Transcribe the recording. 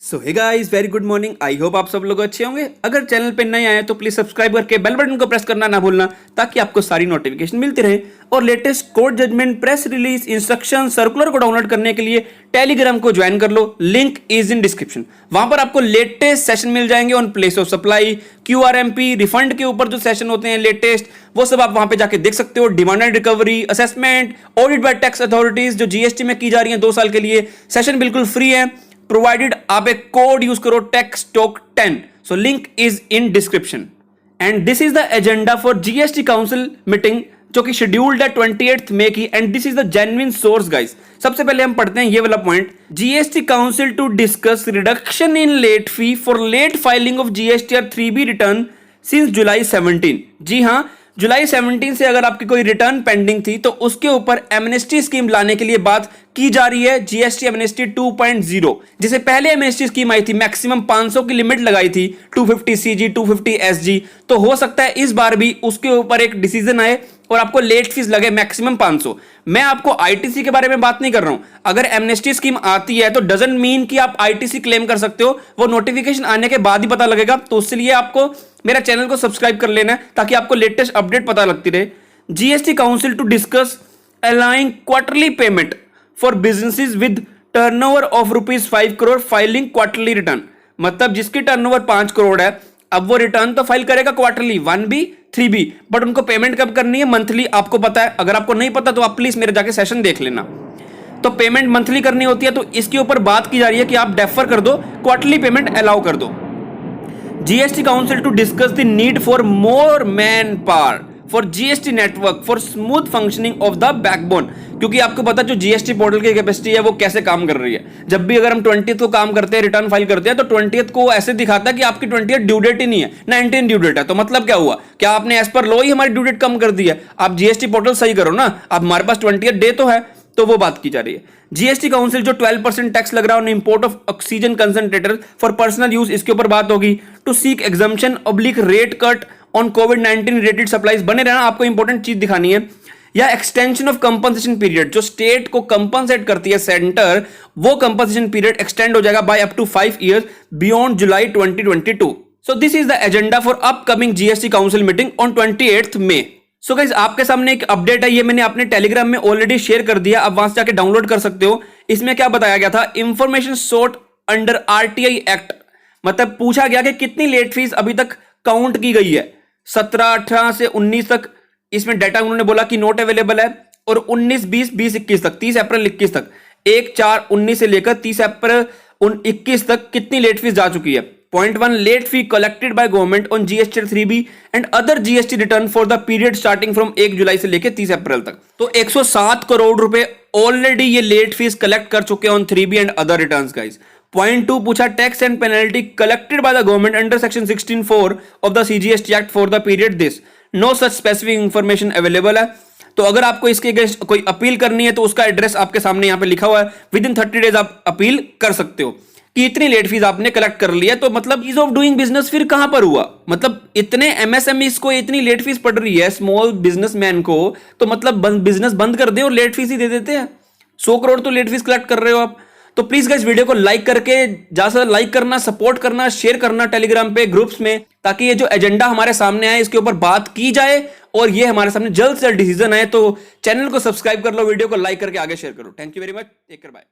So hey guys, very good morning. I hope आप सब लोग अच्छे होंगे। अगर चैनल पे नए आए तो प्लीज सब्सक्राइब करके बेल बटन को प्रेस करना ना भूलना, ताकि आपको सारी नोटिफिकेशन मिलती रहे। और latest court judgement, press release, instruction, circular को डाउनलोड करने के लिए टेलीग्राम को ज्वाइन कर लो। Link is in description. वहां पर आपको लेटेस्ट सेशन मिल जाएंगे on place of supply, QRMP, refund के ऊपर जो सेशन होते हैं लेटेस्ट, वो सब आप वहां पे जाके देख सकते हो। Demand and recovery, assessment, audit bye tax authorities जो GST में की जा रही है 2 साल के लिए, सेशन बिल्कुल फ्री है। प्रोवाइडेड आप एक कोड यूज करो, TechStock10। So link is in description. And this is the agenda for GST council meeting जो कि शेड्यूल्ड है 28 मई की। And this is the genuine source guys. सबसे पहले हम पढ़ते हैं ये वाला point. GST council to discuss reduction in late fee for late filing of GST और 3B रिटर्न सिंस जुलाई 17। जी हां, जुलाई 17 से अगर आपकी कोई रिटर्न पेंडिंग थी तो उसके ऊपर एमनेस्टी स्कीम लाने के लिए बात की जा रही है। GST एमनेस्टी 2.0, जिसे पहले एमनेस्टी स्कीम आई थी, मैक्सिमम 500 की लिमिट लगाई थी, 250 CG, 250 SG। तो हो सकता है इस बार भी उसके ऊपर एक डिसीजन आए और आपको लेट फीस लगे मैक्सिमम 500। मैं आपको ITC के बारे में बात नहीं कर रहा हूं। अगर एमनेस्टी स्कीम आती है तो डजंट मीन कि आप ITC क्लेम कर सकते हो। वो नोटिफिकेशन आने के बाद ही पता लगेगा। तो उसके लिए आपको मेरा चैनल को सब्सक्राइब कर लेना है, ताकि आपको लेटेस्ट अपडेट पता लगती रहे। GST council to discuss allowing quarterly payment for businesses with turnover of ₹5 crore filing quarterly return. मतलब जिसकी टर्नओवर 5 करोड़ है, अब वो रिटर्न तो फाइल करेगा क्वार्टरली, 1B 3B, बट उनको पेमेंट कब करनी है? मंथली। आपको पता है? अगर आपको नहीं पता तो आप प्लीज मेरे जाके सेशन देख लेना। तो पेमेंट मंथली करनी होती है, तो इसके ऊपर बात की जा रही है कि आप डेफर कर दो, क्वार्टरली पेमेंट अलाउ कर दो। GST council to discuss the need for more manpower for GST network for smooth functioning of the backbone. क्योंकि आपको पता है जो GST पोर्टल की कैपेसिटी है वो कैसे काम कर रही है। जब भी अगर हम 20th को काम करते हैं, रिटर्न फाइल करते हैं, तो 20th को ऐसे दिखाता है कि आपकी 20th ड्यू डेट ही नहीं है, 19 ड्यू डेट है। तो मतलब क्या हुआ? क्या आपने एज पर लॉ ही हमारी ड्यू डेट कम कर दी है? आप GST पोर्टल सही करो ना। अब हमारे पास 20th डे तो है, तो वो बात की जा रही है। GST काउंसिल जो 12% टैक्स लग रहा है on import of oxygen concentrator for personal use, इसके ऊपर बात होगी। To seek exemption oblique rate cut on COVID-19 related supplies. बने रहना, आपको इंपॉर्टेंट चीज दिखानी है। या एक्सटेंशन ऑफ कंपनसेशन पीरियड, जो स्टेट को कंपनसेट करती है सेंटर, वो कंपनसेशन पीरियड एक्सटेंड हो जाएगा by up to 5 years beyond July 2022। So this is the agenda for upcoming GST council meeting on 28 May. So guys, आपके सामने एक अपडेट है, ये मैंने अपने टेलीग्राम में ऑलरेडी शेयर कर दिया। अब वहां से जाके डाउनलोड कर सकते हो। इसमें क्या बताया गया था? इंफॉर्मेशन सोट अंडर RTI एक्ट। मतलब पूछा गया कि कितनी लेट फीस अभी तक काउंट की गई है। 17, 18 से 19 तक इसमें डाटा उन्होंने बोला कि नोट अवेलेबल है। और 19, 20, 20, 21 तक, 30 अप्रैल 21 तक, 1/4/19 से लेकर 30 अप्रैल 21 तक कितनी लेट फीस जा चुकी है। Point 1, late fee collected by government on GST 3B and other GST return for the period starting from 1 July से लेकर 30 अप्रैल तक। तो 107 करोड़ रुपए ऑलरेडी ये लेट फीस कलेक्ट कर चुके हैं on 3B and other returns guys. Point 2 पूछा, tax and penalty collected by the government under section 16(4) of the CGST act for the period this. No such specific information available है। तो अगर आपको इसके against कोई अपील करनी है तो उसका एड्रेस आपके सामने यहाँ पे लिखा हुआ है। विद इन 30 डेज आप अपील कर सकते हो कि इतनी लेट फीस आपने कलेक्ट कर लिया। तो मतलब ईज ऑफ डूइंग बिजनेस फिर कहां पर हुआ? मतलब इतने MSMEs को इतनी लेट फीस पड़ रही है, स्मॉल बिजनेसमैन को, तो मतलब बिजनेस बंद कर दे और लेट फीस ही दे देते हैं। 100 करोड़ तो लेट फीस कलेक्ट कर रहे हो आप। तो प्लीज गाइस, वीडियो को लाइक करके ज्यादा से लाइक करना, सपोर्ट करना, शेयर करना टेलीग्राम पे, ग्रुप्स में, ताकि ये जो एजेंडा हमारे सामने आए इसके ऊपर बात की जाए और ये हमारे सामने जल्द से जल्द डिसीजन आए। तो चैनल को सब्सक्राइब कर लो, वीडियो को लाइक करके आगे शेयर करो। Thank you very much, take care, bye.